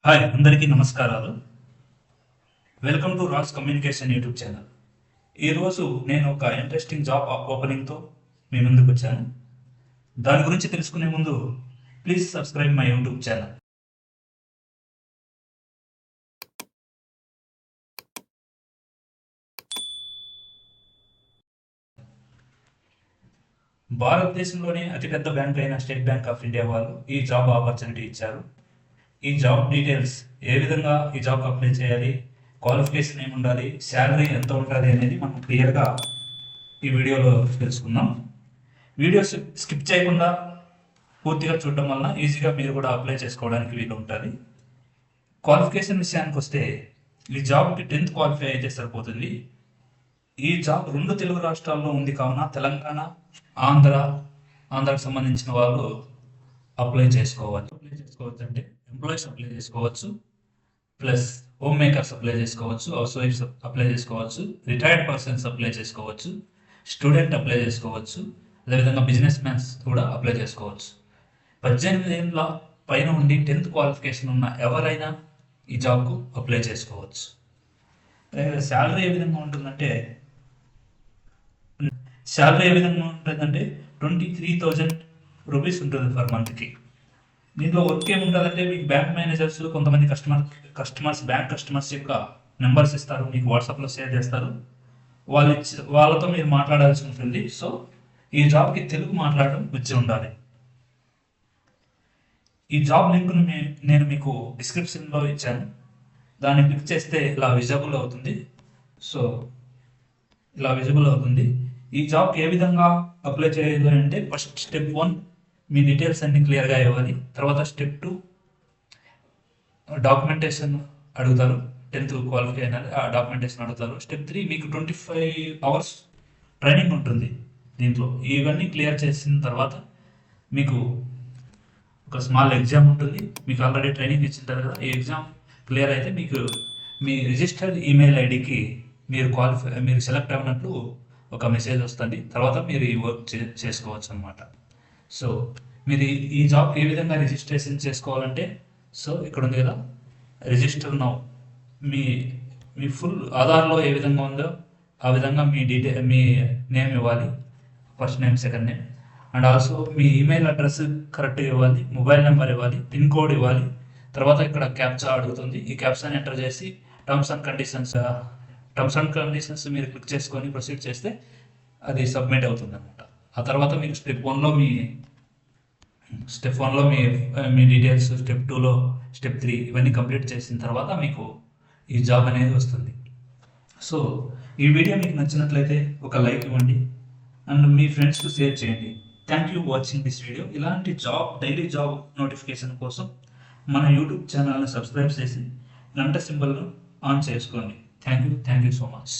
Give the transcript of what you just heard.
Hi అందరికీ నమస్కారాలు. Welcome to Raj communication YouTube channel. ఈరోజు నేను ఒక ఇంట్రెస్టింగ్ జాబ్ ఓపెనింగ్తో మీ ముందుకు వచ్చాను. దాని గురించి తెలుసుకునే ముందు please subscribe my YouTube channel. భారతదేశంలోనే అతిపెద్ద బ్యాంక్ అయిన స్టేట్ బ్యాంక్ ఆఫ్ ఇండియా వాళ్ళు ఈ జాబ్ ఆపర్చునిటీ ఇచ్చారు. ఈ జాబ్ డీటెయిల్స్, ఏ విధంగా ఈ జాబ్ అప్లై చేయాలి, క్వాలిఫికేషన్ ఏమి ఉండాలి, శాలరీ ఎంత ఉంటుంది అనేది మనం క్లియర్గా ఈ వీడియోలో తెలుసుకుందాం. వీడియో స్కిప్ చేయకుండా పూర్తిగా చూడడం వలన ఈజీగా మీరు కూడా అప్లై చేసుకోవడానికి వీలు ఉంటుంది. క్వాలిఫికేషన్ విషయానికి వస్తే ఈ జాబ్కి 10th క్వాలిఫై అయితే సరిపోతుంది. ఈ జాబ్ 2 తెలుగు రాష్ట్రాల్లో ఉంది కావున తెలంగాణ, ఆంధ్రాకి సంబంధించిన వాళ్ళు అప్లై చేసుకోవచ్చు. అంటే ఎంప్లాయీస్ అప్లై చేసుకోవచ్చు, ప్లస్ హోమ్ మేకర్స్ అప్లై చేసుకోవచ్చు, హౌస్ వైఫ్స్ అప్లై చేసుకోవచ్చు, రిటైర్డ్ పర్సన్స్ అప్లై చేసుకోవచ్చు, స్టూడెంట్ అప్లై చేసుకోవచ్చు, అదేవిధంగా బిజినెస్ మ్యాన్స్ కూడా అప్లై చేసుకోవచ్చు. 18 ఏళ్ళ పైన ఉండి 10th క్వాలిఫికేషన్ ఉన్న ఎవరైనా ఈ జాబ్కు అప్లై చేసుకోవచ్చు. శాలరీ ఏ విధంగా ఉంటుందంటే 23,000 రూపీస్ ఉంటుంది ఫర్ మంత్కి. దీంట్లో వర్క్ ఏముంటుందంటే మీకు బ్యాంక్ మేనేజర్స్ కొంతమంది బ్యాంక్ కస్టమర్స్ యొక్క నెంబర్స్ ఇస్తారు, మీకు వాట్సాప్లో షేర్ చేస్తారు. వాళ్ళతో మీరు మాట్లాడాల్సి ఉంటుంది. సో ఈ జాబ్కి తెలుగు మాట్లాడడం వచ్చి ఉండాలి. ఈ జాబ్ లింక్ను నేను మీకు డిస్క్రిప్షన్లో ఇచ్చాను. దాన్ని క్లిక్ చేస్తే ఇలా విజిబుల్ అవుతుంది. సో ఇలా విజిబుల్ అవుతుంది. ఈ జాబ్కి ఏ విధంగా అప్లై చేయాలి అంటే ఫస్ట్ స్టెప్ 1 మీ డీటెయిల్స్ అన్ని క్లియర్గా ఇవ్వాలి. తర్వాత స్టెప్ 2 డాక్యుమెంటేషన్ అడుగుతారు, 10th క్వాలిఫై అయినది ఆ డాక్యుమెంటేషన్ అడుగుతారు. స్టెప్ 3 మీకు 25 hours ట్రైనింగ్ ఉంటుంది. దీంట్లో ఇవన్నీ క్లియర్ చేసిన తర్వాత మీకు ఒక స్మాల్ ఎగ్జామ్ ఉంటుంది. మీకు ఆల్రెడీ ట్రైనింగ్ ఇచ్చింటారు కదా, ఈ ఎగ్జామ్ క్లియర్ అయితే మీకు మీ రిజిస్టర్డ్ ఈమెయిల్ ఐడికి మీరు సెలెక్ట్ అయినట్లు ఒక మెసేజ్ వస్తుంది. తర్వాత మీరు ఈ వర్క్ చేసుకోవచ్చు అనమాట. సో మీరు ఈ జాబ్కి ఏ విధంగా రిజిస్ట్రేషన్ చేసుకోవాలంటే, సో ఇక్కడ ఉంది కదా రిజిస్టర్ నౌ. మీ ఫుల్ ఆధార్లో ఏ విధంగా ఉందో ఆ విధంగా మీ నేమ్ ఇవ్వాలి, first name, second name, and also me email address కరెక్ట్గా ఇవ్వాలి, మొబైల్ నెంబర్ ఇవ్వాలి, పిన్ కోడ్ ఇవ్వాలి. తర్వాత ఇక్కడ క్యాప్చా అడుగుతుంది. ఈ క్యాప్చాని ఎంటర్ చేసి టర్మ్స్ అండ్ కండిషన్స్ మీరు క్లిక్ చేసుకొని ప్రొసీడ్ చేస్తే అది సబ్మిట్ అవుతుంది అనమాట. ఆ తర్వాత మీకు స్టెప్ 1లో మీ డీటెయిల్స్, స్టెప్ 2లో, స్టెప్ 3 ఇవన్నీ కంప్లీట్ చేసిన తర్వాత మీకు ఈ జాబ్ అనేది వస్తుంది. సో ఈ వీడియో మీకు నచ్చినట్లయితే ఒక లైక్ ఇవ్వండి అండ్ మీ ఫ్రెండ్స్కి షేర్ చేయండి. Thank you watching this video. ఇలాంటి డైలీ జాబ్ నోటిఫికేషన్ కోసం మన యూట్యూబ్ ఛానల్ని సబ్స్క్రైబ్ చేసి గంట సింబల్ను ఆన్ చేసుకోండి. Thank you so much.